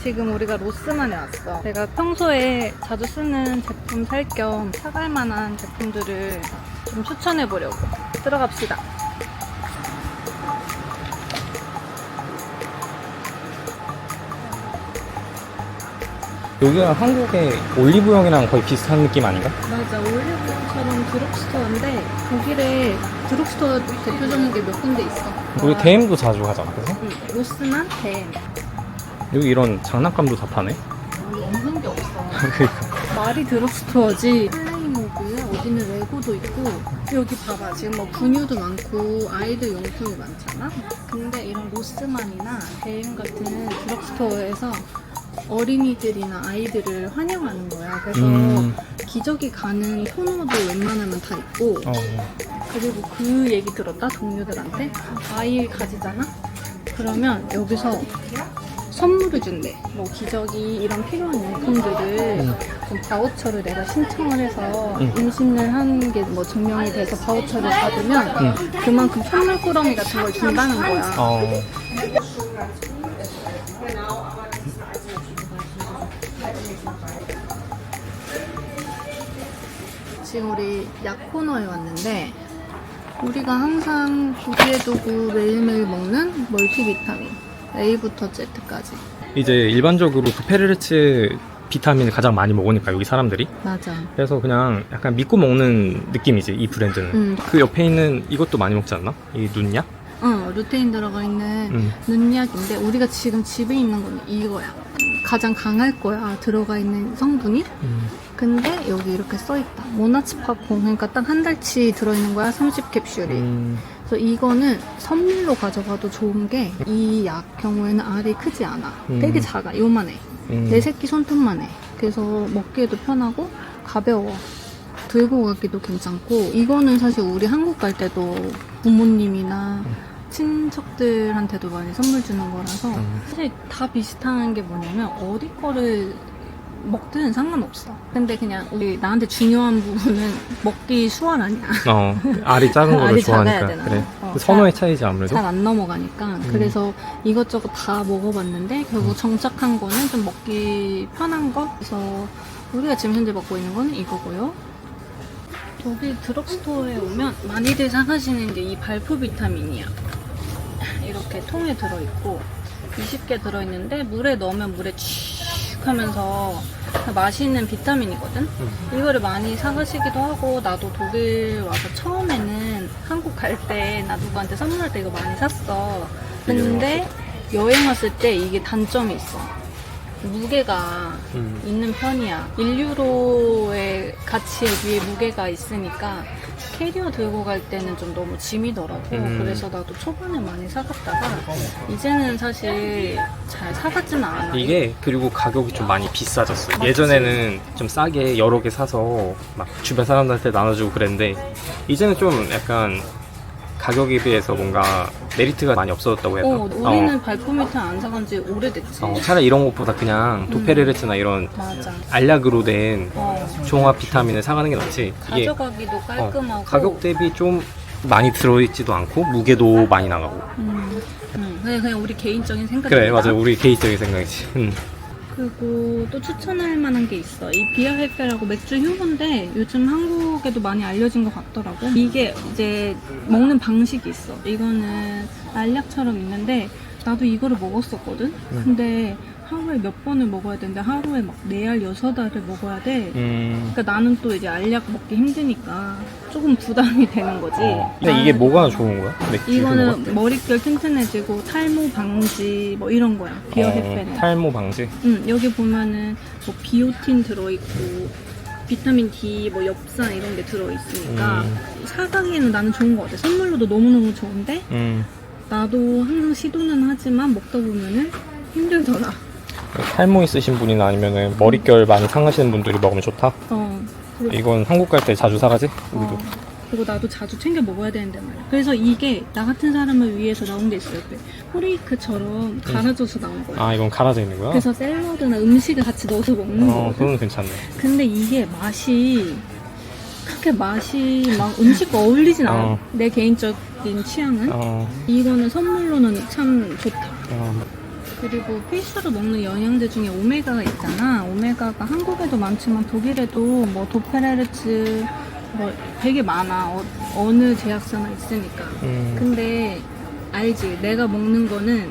지금 우리가 로스만에 왔어. 내가 평소에 자주 쓰는 제품 살 겸 사갈 만한 제품들을 좀 추천해 보려고. 들어갑시다. 여기가 한국의 올리브영이랑 거의 비슷한 느낌 아닌가? 맞아, 올리브영처럼 드럭스토어인데 독일에 드럭스토어 대표적인 게 몇 군데 있어. 우리 대엠도 자주 가잖아, 그래서? 응, 로스만, 대엠. 여기 이런 장난감도 다 파네? 여기 없는 게 없어. 그러니까. 말이 드럭스토어지. 플레이모bil, 어디는 레고도 있고, 여기 봐봐. 지금 뭐 분유도 많고 아이들 용품이 많잖아. 근데 이런 로스만이나 대엠 같은 드럭스토어에서 어린이들이나 아이들을 환영하는 거야. 그래서 기저귀 가는 토너도 웬만하면 다 있고, 그리고 그 얘기 들었다? 동료들한테 아이 가지잖아? 그러면 여기서 선물을 준대. 뭐 기저귀 이런 필요한 용품들을 좀 바우처를 내가 신청을 해서 임신을 한 게 뭐 증명이 돼서 바우처를 받으면 그만큼 선물 꾸러미 같은 걸 준다는 거야. 지금 우리 약 코너에 왔는데 우리가 항상 구비해 두고 매일매일 먹는 멀티비타민 A부터 Z까지. 이제 일반적으로 도페르르츠 비타민을 가장 많이 먹으니까 여기 사람들이. 맞아. 그래서 그냥 약간 믿고 먹는 느낌이지, 이 브랜드는. 그 옆에 있는 이것도 많이 먹지 않나? 이 눈약? 루테인 들어가 있는 눈약인데 우리가 지금 집에 있는 건 이거야. 가장 강할 거야, 들어가 있는 성분이. 근데 여기 이렇게 써있다. 모나치파콩. 그러니까 딱 한 달치 들어있는 거야, 30캡슐이. 그래서 이거는 선물로 가져가도 좋은 게 이 약 경우에는 알이 크지 않아. 되게 작아. 요만해. 내 새끼 손톱만 해. 그래서 먹기에도 편하고 가벼워. 들고 가기도 괜찮고. 이거는 사실 우리 한국 갈 때도 부모님이나 친척들한테도 많이 선물 주는 거라서 사실 다 비슷한 게 뭐냐면 어디 거를 먹든 상관없어. 근데 그냥 우리 나한테 중요한 부분은 먹기 수월하냐. 알이 작은 거를 알이 좋아하니까. 작아야 되나? 그래. 선호의 차이지 아무래도. 잘 안 넘어가니까. 그래서 이것저것 다 먹어봤는데 결국 정착한 거는 좀 먹기 편한 거. 그래서 우리가 지금 현재 먹고 있는 거는 이거고요. 독일 드럭스토어에 오면 많이들 사가시는 게 이 발포 비타민이야. 이렇게 통에 들어있고 20개 들어있는데 물에 넣으면 물에 취 하면서 맛있는 비타민이거든. 이거를 많이 사가시기도 하고, 나도 독일 와서 처음에는 한국 갈 때 나 누구한테 선물할 때 이거 많이 샀어. 근데 여행 왔을 때 이게 단점이 있어. 무게가 있는 편이야. 1유로의 가치에 비해 무게가 있으니까 캐리어 들고 갈 때는 좀 너무 짐이더라고. 그래서 나도 초반에 많이 사갔다가 이제는 사실 잘 사갔지는 않아. 이게 그리고 가격이 좀 많이 비싸졌어요. 맞지? 예전에는 좀 싸게 여러 개 사서 막 주변 사람들한테 나눠주고 그랬는데 이제는 좀 약간 가격에 비해서 뭔가 메리트가 많이 없어졌다고 해야 되나? 우리는 발포미터 안 사간 지 오래됐지. 차라리 이런 것보다 그냥 도페르르츠나 이런 맞아. 알약으로 된 종합 비타민을 사가는 게 낫지. 이게 가져가기도 깔끔하고 가격 대비 좀 많이 들어있지도 않고 무게도 많이 나가고. 그냥 우리 개인적인 생각이야. 그래, 맞아. 우리 개인적인 생각이지. 그리고 또 추천할 만한 게 있어. 이 비아헤페라고 맥주 효모인데 요즘 한국에도 많이 알려진 것 같더라고. 이게 이제 먹는 방식이 있어. 이거는 알약처럼 있는데 나도 이거를 먹었었거든. 근데 하루에 몇 번을 먹어야 되는데 하루에 막 4알, 6알을 먹어야 돼. 그러니까 나는 또 이제 알약 먹기 힘드니까 조금 부담이 되는 거지. 근데 이게 뭐가 좋은 거야? 이거는 머릿결 튼튼해지고 탈모 방지 뭐 이런 거야. 비어헤페는. 탈모 방지? 여기 보면은 뭐 비오틴 들어있고 비타민 D, 뭐 엽산 이런 게 들어있으니까 사가기에는 나는 좋은 것 같아. 선물로도 너무너무 좋은데 나도 항상 시도는 하지만 먹다 보면은 힘들더라. 탈모 있으신 분이나 아니면 머릿결 많이 상하시는 분들이 먹으면 좋다? 이건 한국 갈 때 자주 사가지? 우리도. 그리고 나도 자주 챙겨 먹어야 되는데 말이야. 그래서 이게 나 같은 사람을 위해서 나온 게 있어요. 호레이크처럼 갈아줘서 나온 거야. 이건 갈아져 있는 거야? 그래서 샐러드나 음식을 같이 넣어서 먹는 거거든. 그건 괜찮네. 근데 이게 그렇게 맛이 막 음식과 어울리진 않아. 내 개인적인 취향은. 이거는 선물로는 참 좋다. 그리고 필수로 먹는 영양제 중에 오메가가 있잖아. 오메가가 한국에도 많지만 독일에도 뭐 도페레르츠 뭐 되게 많아. 어느 제약사나 있으니까. 근데 알지? 내가 먹는 거는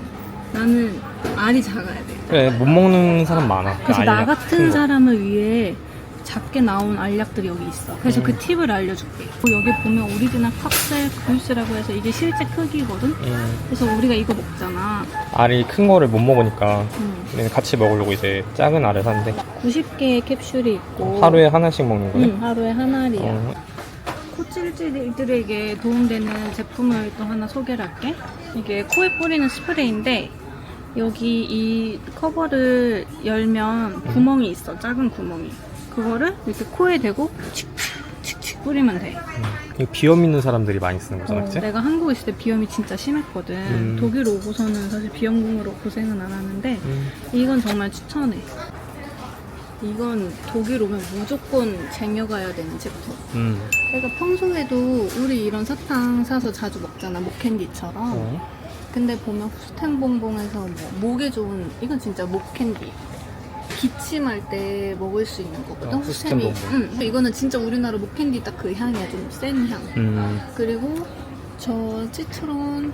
나는 알이 작아야 돼. 그래, 못 먹는 사람 많아. 그래서 나 알약 큰 같은 거. 사람을 위해 작게 나온 알약들이 여기 있어. 그래서 그 팁을 알려줄게. 여기 보면 오리지널 캅셀 굴스라고 해서 이게 실제 크기거든? 그래서 우리가 이거 먹잖아. 알이 큰 거를 못 먹으니까 우리는 같이 먹으려고 이제 작은 알을 샀는데 90개의 캡슐이 있고 하루에 하나씩 먹는 거네? 응, 하루에 한 알이야. 어. 코찔찔들에게 도움되는 제품을 또 하나 소개를 할게. 이게 코에 뿌리는 스프레이인데 여기 이 커버를 열면 구멍이 있어. 작은 구멍이. 그거를 이렇게 코에 대고 칙칙칙칙 뿌리면 돼. 이거 비염 있는 사람들이 많이 쓰는 거잖아, 그치? 내가 한국에 있을 때 비염이 진짜 심했거든. 독일 오고서는 사실 비염공으로 고생은 안 하는데 이건 정말 추천해. 이건 독일 오면 무조건 쟁여가야 되는 제품. 내가 평소에도 우리 이런 사탕 사서 자주 먹잖아, 목캔디처럼. 근데 보면 후스텐봉봉에서 뭐 목에 좋은, 이건 진짜 목캔디. 기침할 때 먹을 수 있는 거거든. 후스템이. 후스텐봉봉. 이거는 진짜 우리나라 목캔디 딱 그 향이야, 좀 센 향. 그리고 저 치트론,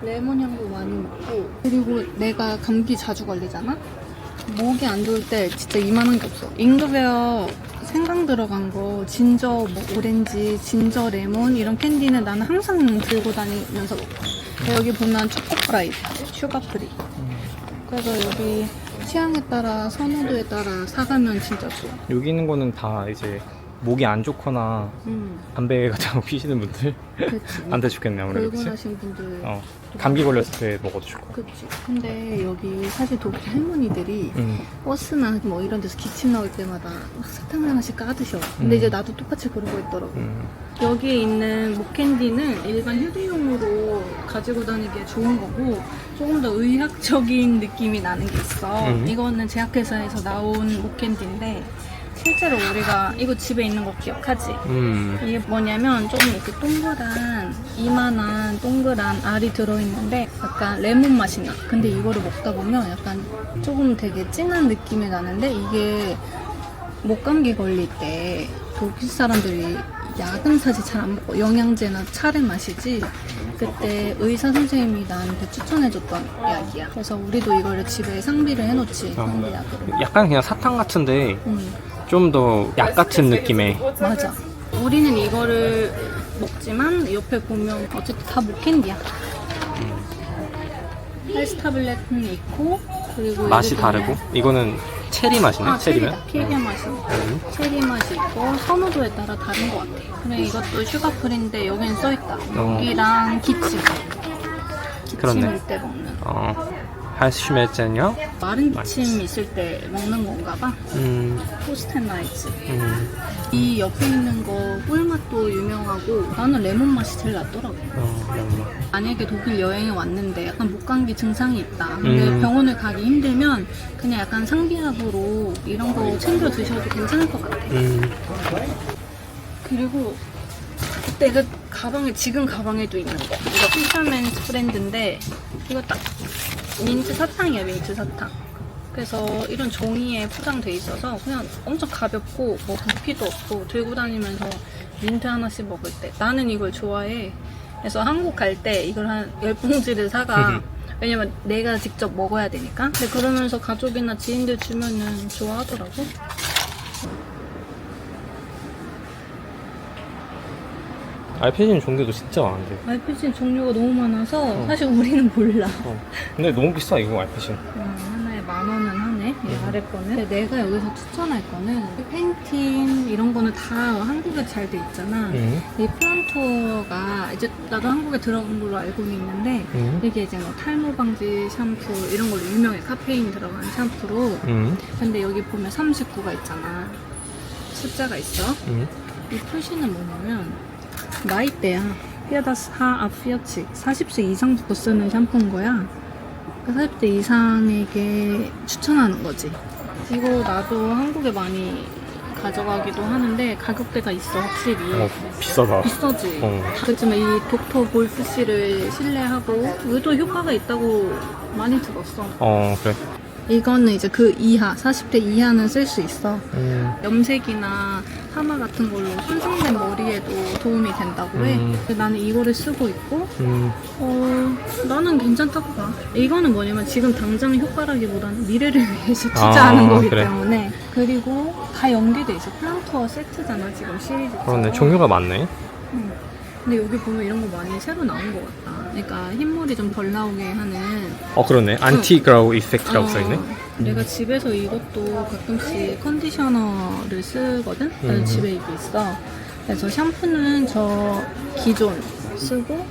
레몬 향도 많이 먹고. 그리고 내가 감기 자주 걸리잖아. 목이 안 좋을 때 진짜 이만한 게 없어. 잉그베어 생강 들어간 거, 진저 뭐 오렌지, 진저 레몬 이런 캔디는 나는 항상 들고 다니면서 먹고. 여기 보면 초코프라이, 슈가프리. 그래서 여기 취향에 따라 선호도에 따라 사가면 진짜 좋아. 여기 있는 거는 다 이제 목이 안 좋거나 담배 같은 거 피시는 분들 안 돼 좋겠네 아무래도. 그치? 불곤하신 분들. 감기 걸렸을 때 먹어도 좋고. 그치. 근데 여기 사실 독일 할머니들이 버스나 뭐 이런 데서 기침 나올 때마다 막 사탕 하나씩 까드셔. 근데 이제 나도 똑같이 그러고 있더라고. 여기에 있는 목캔디는 일반 휴대용으로 가지고 다니기에 좋은 거고 조금 더 의학적인 느낌이 나는 게 있어. 이거는 제약회사에서 나온 목캔디인데 실제로 우리가 이거 집에 있는 거 기억하지? 이게 뭐냐면 조금 이렇게 동그란 이만한 동그란 알이 들어있는데 약간 레몬 맛이 나. 근데 이거를 먹다 보면 약간 조금 되게 진한 느낌이 나는데 이게 목감기 걸릴 때 독일 사람들이 약은 사실 잘 안 먹고 영양제나 차를 마시지. 그때 의사 선생님이 나한테 추천해줬던 약이야. 그래서 우리도 이거를 집에 상비를 해놓지. 상비약으로. 약간 그냥 사탕 같은데 좀 더 약 같은 느낌의. 맞아. 우리는 이거를 먹지만 옆에 보면 어쨌든 다 목캔디야. 헬스 타블렛은 있고 그리고 맛이 여기 다르고 이거는 체리 맛이네. 체리면. 체리다. 피게 맛이. 체리 맛이 있고 선호도에 따라 다른 것 같아. 그래 이것도 슈가프리인데 여기는 써있다. 목이랑 기침. 그렇네. 기침일 때 먹는. 할슈메젠요? 마른 기침 있을 때 먹는 건가 봐. 포스텐라이츠. 이 옆에 있는 거 꿀맛도 유명하고 나는 레몬 맛이 제일 낫더라고. 레몬. 만약에 독일 여행에 왔는데 약간 목감기 증상이 있다. 근데 병원을 가기 힘들면 그냥 약간 상비약으로 이런 거 챙겨 드셔도 괜찮을 것 같아. 그리고 내가 가방에 지금 가방에도 있는 거. 이거 피셔맨스 브랜드인데 이거 딱 민트 사탕이야, 민트 사탕. 그래서 이런 종이에 포장돼 있어서 그냥 엄청 가볍고 뭐 부피도 없고 들고 다니면서 민트 하나씩 먹을 때 나는 이걸 좋아해. 그래서 한국 갈 때 이걸 한 10봉지를 사가. 왜냐면 내가 직접 먹어야 되니까. 근데 그러면서 가족이나 지인들 주면은 좋아하더라고. 알페진 종류도 진짜 많은데. 알페진 종류가 너무 많아서 사실 우리는 몰라. 근데 너무 비싸 이거 알페진. 하나에 10,000원은 하네. 이 아래 거는. 근데 내가 여기서 추천할 거는 펜틴 이런 거는 다 한국에 잘 돼 있잖아. 이 플란토가 이제 나도 한국에 들어간 걸로 알고는 있는데 이게 이제 뭐 탈모 방지 샴푸 이런 걸로 유명해. 카페인 들어간 샴푸로. 근데 여기 보면 39가 있잖아. 숫자가 있어. 이 표시는 뭐냐면 나이대야. 피어다스 하 아피어치 40세 이상부터 쓰는 샴푸인 거야. 40대 이상에게 추천하는 거지. 이거 나도 한국에 많이 가져가기도 하는데 가격대가 있어 확실히. 비싸다. 비싸지. 그렇지만 이 닥터 볼트 씨를 신뢰하고 의도 효과가 있다고 많이 들었어. 그래. 이거는 이제 그 이하 40대 이하는 쓸 수 있어. 염색이나 파마 같은 걸로 손상된 머리에도 도움이 된다고 해. 근데 나는 이거를 쓰고 있고 나는 괜찮다고 봐. 이거는 뭐냐면 지금 당장 효과라기보다는 미래를 위해서 투자하는 거기 그래. 때문에. 그리고 다 연계돼 있어. 플랑투어 세트잖아 지금 시리즈. 그러네. 종류가 많네. 근데 여기 보면 이런 거 많이 새로 나온 것 같다. 그러니까 흰머리 좀 덜 나오게 하는. 그러네. 안티-그라우 이펙트라고 써있네. 내가 집에서 이것도 가끔씩 컨디셔너를 쓰거든? 나는 집에 이게 있어. 그래서 샴푸는 저 기존 쓰고,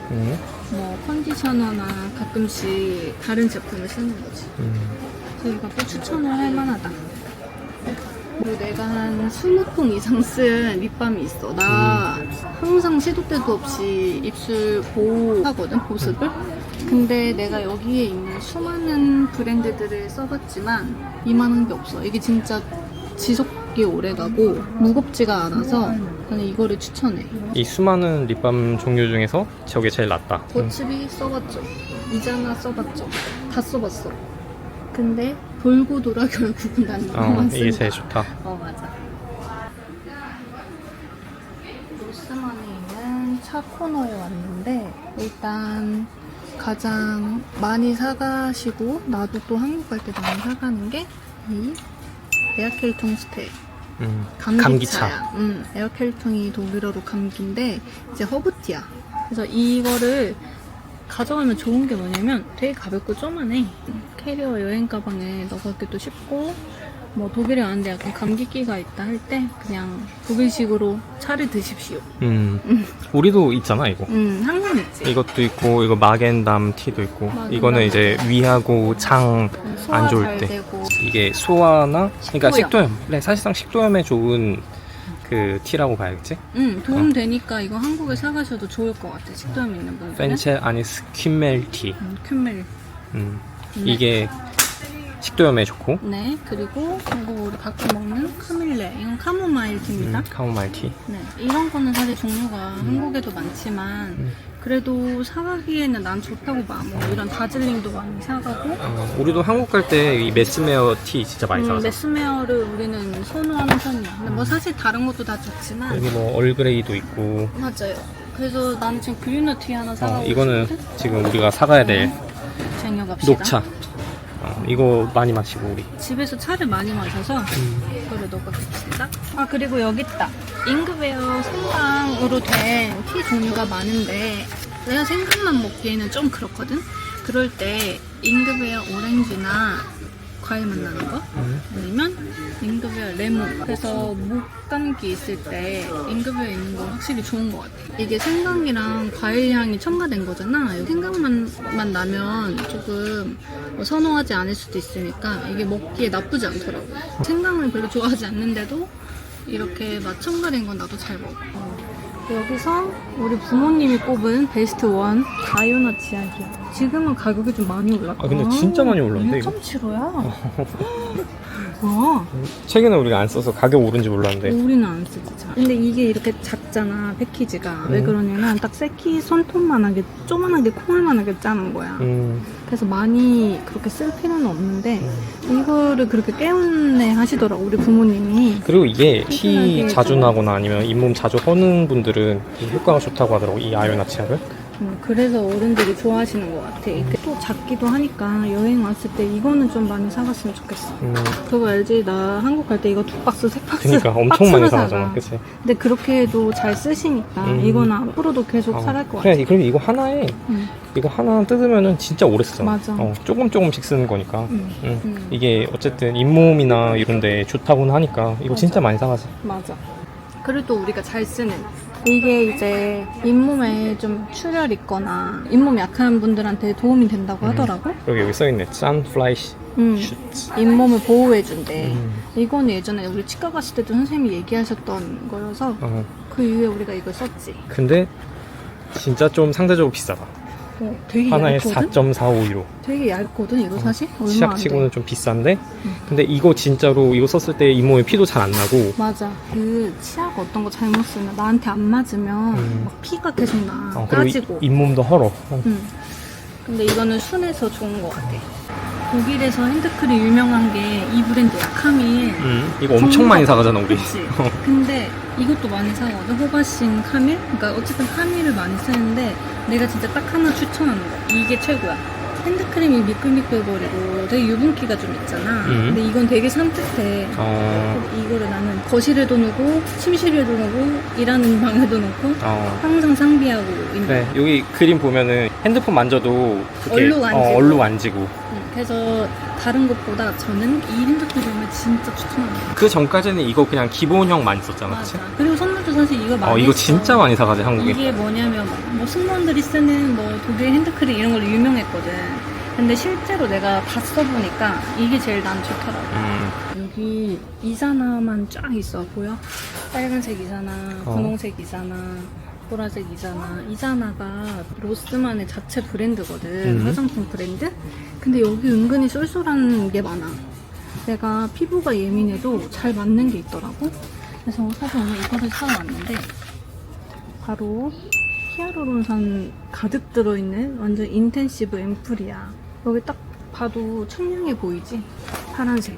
뭐 컨디셔너나 가끔씩 다른 제품을 쓰는 거지. 그래서 이것도 추천을 할 만하다. 그리고 내가 한 20통 이상 쓴 립밤이 있어. 나 항상 시도 때도 없이 입술 보호하거든, 보습을. 근데 내가 여기에 있는 수많은 브랜드들을 써봤지만 이만한 게 없어. 이게 진짜 지속이 오래가고 무겁지가 않아서 나는 이거를 추천해. 이 수많은 립밤 종류 중에서 저게 제일 낫다. 보츠비 써봤죠. 이자나 써봤죠. 다 써봤어. 근데 돌고 돌아 결국은 난 이거만 쓴다. 이게 제일 좋다. 맞아. 로스만에 있는 차 코너에 왔는데 일단 가장 많이 사가시고 나도 또 한국 갈 때 많이 사가는 게 이 에어켈통 스테 감기차. 에어켈통이 독일어로 감기인데 이제 허브티야. 그래서 이거를 가져가면 좋은 게 뭐냐면 되게 가볍고 쪼만해. 캐리어 여행 가방에 넣어가기도 쉽고 뭐 독일에 왔는데 약간 감기기가 있다 할 때 그냥 독일식으로 차를 드십시오. 우리도 있잖아 이거. 항상 있지. 이것도 있고 이거 마겐담 티도 있고 마겐담 이거는 이제 위하고 장 안 소화 좋을 잘 때 되고. 이게 소화나 그러니까 식도염. 식도염. 네, 사실상 식도염에 좋은 그 티라고 봐야겠지. 도움 되니까 이거 한국에 사가셔도 좋을 것 같아. 식도염 있는 분들은. 펜첼 아니스 퀸멜 티. 큐멜. 이게 식도염에 좋고. 네, 그리고 이거 우리 가끔 먹는 카밀레. 이건 카모마일 티입니다. 카모마일 티. 네, 이런 거는 사실 종류가 한국에도 많지만 그래도 사가기에는 난 좋다고 봐. 뭐 이런 다즐링도 많이 사가고. 우리도 한국 갈 때 이 메스메어 티 진짜 많이 사서. 메스메어를 우리는 선호하는 편이야. 근데 뭐 사실 다른 것도 다 좋지만. 여기 뭐 얼그레이도 있고. 맞아요. 그래서 나는 지금 그린너 티 하나 사가고 이거는 싶거든? 지금 우리가 사가야 될 쟁여갑시다. 녹차. 이거 많이 마시고 우리. 집에서 차를 많이 마셔서 이거를 넣어갑시다. 그리고 여기 있다. 잉그베어 생강으로 된 티 종류가 많은데 내가 생강만 먹기에는 좀 그렇거든? 그럴 때 잉그베어 오렌지나 과일 맛 나는 거 아니면 잉그베어 레몬. 그래서 목 감기 있을 때 잉그베어 있는 거 확실히 좋은 것 같아. 이게 생강이랑 과일 향이 첨가된 거잖아. 생강만 나면 조금 선호하지 않을 수도 있으니까 이게 먹기에 나쁘지 않더라고. 생강을 별로 좋아하지 않는데도 이렇게 맛 첨가된 건 나도 잘 먹어. 여기서 우리 부모님이 꼽은 베스트 원 아요나 치약이야. 지금은 가격이 좀 많이 올랐다. 근데 진짜 많이 올랐는데 이거? 1.75야. 와. 최근에 우리가 안 써서 가격 오른지 몰랐는데. 우리는 안 쓰지 잘. 근데 이게 이렇게 작잖아 패키지가. 왜 그러냐면 딱 새끼 손톱만하게 조만하게 콩알만하게 짜는 거야. 그래서 많이 그렇게 쓸 필요는 없는데 이거를 그렇게 깨운내 하시더라고 우리 부모님이. 그리고 이게 티 튼튼하게 자주 나거나 아니면 잇몸 자주 허는 분들은 이 효과가 좋다고 하더라고, 이 아요나 치약을. 그래서 어른들이 좋아하시는 것 같아. 이게 또 작기도 하니까 여행 왔을 때 이거는 좀 많이 사갔으면 좋겠어. 그거 알지? 나 한국 갈 때 이거 2박스, 3박스 그러니까 엄청 많이 박스로 사가잖아, 사가. 그치? 근데 그렇게 해도 잘 쓰시니까 이거는 앞으로도 계속 사갈 것 같아. 그래, 그리고 이거 하나에 이거 하나 뜯으면은 진짜 오래 쓰잖아. 맞아. 조금씩 쓰는 거니까. 이게 어쨌든 잇몸이나 이런데 좋다고는 하니까 이거 진짜 많이 사가지. 맞아. 그리고 또 우리가 잘 쓰는 이게 이제 잇몸에 좀 출혈 있거나 잇몸 약한 분들한테 도움이 된다고 하더라고. 여기 써있네. 짠플라이시 슈트. 잇몸을 보호해준대. 이거는 예전에 우리 치과 갔을 때도 선생님이 얘기하셨던 거여서 그 이후에 우리가 이걸 썼지. 근데 진짜 좀 상대적으로 비싸다. 되게 하나에 얇거든? 4.451호. 되게 얇거든 이거 사실? 얼마 안 돼. 시약치고는 좀 비싼데 근데 이거 진짜로 이거 썼을 때 잇몸에 피도 잘 안 나고 맞아. 그 치약 어떤 거 잘못 쓰면 나한테 안 맞으면 막 피가 계속 나. 그리고 까지고. 잇몸도 헐어. 근데 이거는 순해서 좋은 것 같아. 독일에서 핸드크림 유명한 게 이 브랜드야. 카밀. 이거 엄청 많이 사가잖아 우리. 그치? 근데 이것도 많이 사거든. 호바신 카밀? 그러니까 어쨌든 카밀을 많이 쓰는데 내가 진짜 딱 하나 추천하는 거야. 이게 최고야. 핸드크림이 미끌미끌거리고 되게 유분기가 좀 있잖아. 근데 이건 되게 산뜻해. 이거를 나는 거실에도 놓고 침실에도 놓고 일하는 방에도 놓고 항상 상비하고 있는 네, 여기 그림 보면은 핸드폰 만져도 그렇게 얼룩 안 지고. 얼룩 안 지고. 그래서 다른 것보다 저는 이 핸드크림을 진짜 추천합니다. 그 전까지는 이거 그냥 기본형 많이 썼잖아, 그치? 맞아. 그리고 선물도 사실 이거 많이 이거 했어. 진짜 많이 사가지 한국에. 이게 뭐냐면 뭐 승무원들이 쓰는 뭐 독일 핸드크림 이런 걸로 유명했거든. 근데 실제로 내가 다 써보니까 이게 제일 난 좋더라고. 여기 이자나만 쫙 있어 보여? 빨간색 이자나, 분홍색 이자나, 보라색 이자나. 이자나가 로스만의 자체 브랜드거든. 화장품 브랜드. 근데 여기 은근히 쏠쏠한 게 많아. 내가 피부가 예민해도 잘 맞는 게 있더라고. 그래서 사실 오늘 이거를 사러 왔는데 바로 히아루론산 가득 들어있는 완전 인텐시브 앰플이야. 여기 딱 봐도 청량해 보이지? 파란색.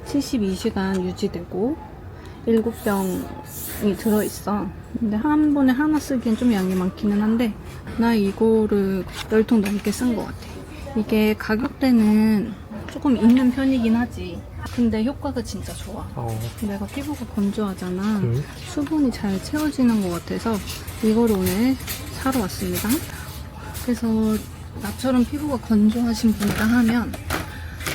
72시간 유지되고 7병이 들어있어. 근데 한 번에 하나 쓰기엔 좀 양이 많기는 한데 나 이거를 10통 넘게 쓴 것 같아. 이게 가격대는 조금 있는 편이긴 하지. 근데 효과가 진짜 좋아. 내가 피부가 건조하잖아. 수분이 잘 채워지는 것 같아서 이거를 오늘 사러 왔습니다. 그래서 나처럼 피부가 건조하신 분이라 하면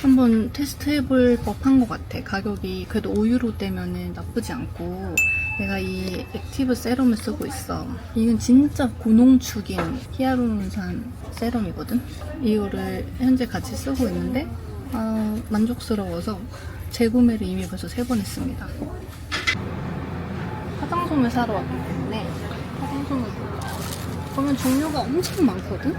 한번 테스트 해볼 법한 것 같아. 가격이 그래도 5유로대면은 나쁘지 않고 내가 이 액티브 세럼을 쓰고 있어. 이건 진짜 고농축인 히아루론산 세럼이거든. 이거를 현재 같이 쓰고 있는데 만족스러워서 재구매를 이미 벌써 3번 했습니다. 화장솜을 사러 왔기 때문에 화장솜을 보면 종류가 엄청 많거든?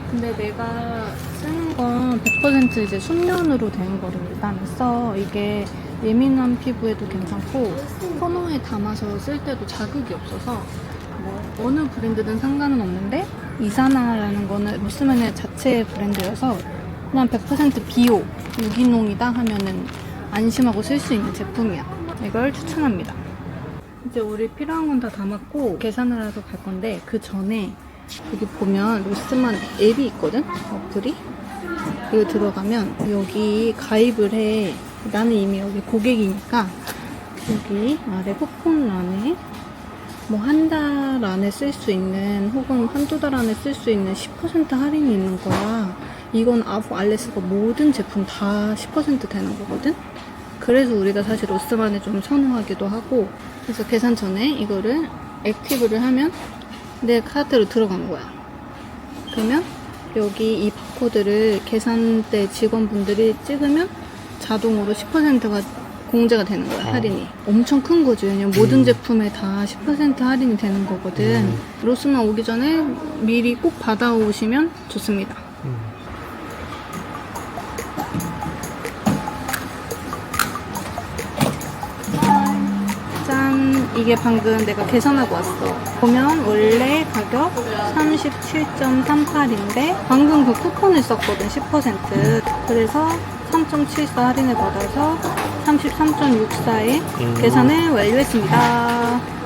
근데 내가 쓰는 건 100% 이제 순면으로 된 거를 일단 써. 이게 예민한 피부에도 괜찮고 토너에 담아서 쓸 때도 자극이 없어서 뭐 어느 브랜드든 상관은 없는데 이사나라는 거는 로스만의 자체 브랜드여서 그냥 100% 비오, 유기농이다 하면은 안심하고 쓸 수 있는 제품이야. 이걸 추천합니다. 이제 우리 필요한 건 다 담았고 계산을 하러 갈 건데 그 전에 여기 보면 로스만 앱이 있거든? 어플이? 이거 들어가면 여기 가입을 해. 나는 이미 여기 고객이니까 여기 아래 쿠폰란에 뭐 한 달 안에 쓸 수 있는 혹은 한두 달 안에 쓸 수 있는 10% 할인이 있는 거야. 이건 아부 알래스가 모든 제품 다 10% 되는 거거든? 그래서 우리가 사실 로스만을 좀 선호하기도 하고 그래서 계산 전에 이거를 액티브를 하면 내 카드로 들어간 거야. 그러면 여기 이 바코드를 계산대 직원분들이 찍으면 자동으로 10%가 공제가 되는 거야, 할인이. 엄청 큰 거지. 왜냐면 모든 제품에 다 10% 할인이 되는 거거든. 로스만 오기 전에 미리 꼭 받아오시면 좋습니다. 짠! 이게 방금 내가 계산하고 왔어. 보면 원래 가격 37.38인데 방금 그 쿠폰을 썼거든, 10%. 그래서 3.74 할인을 받아서 33.64에 계산을 완료했습니다.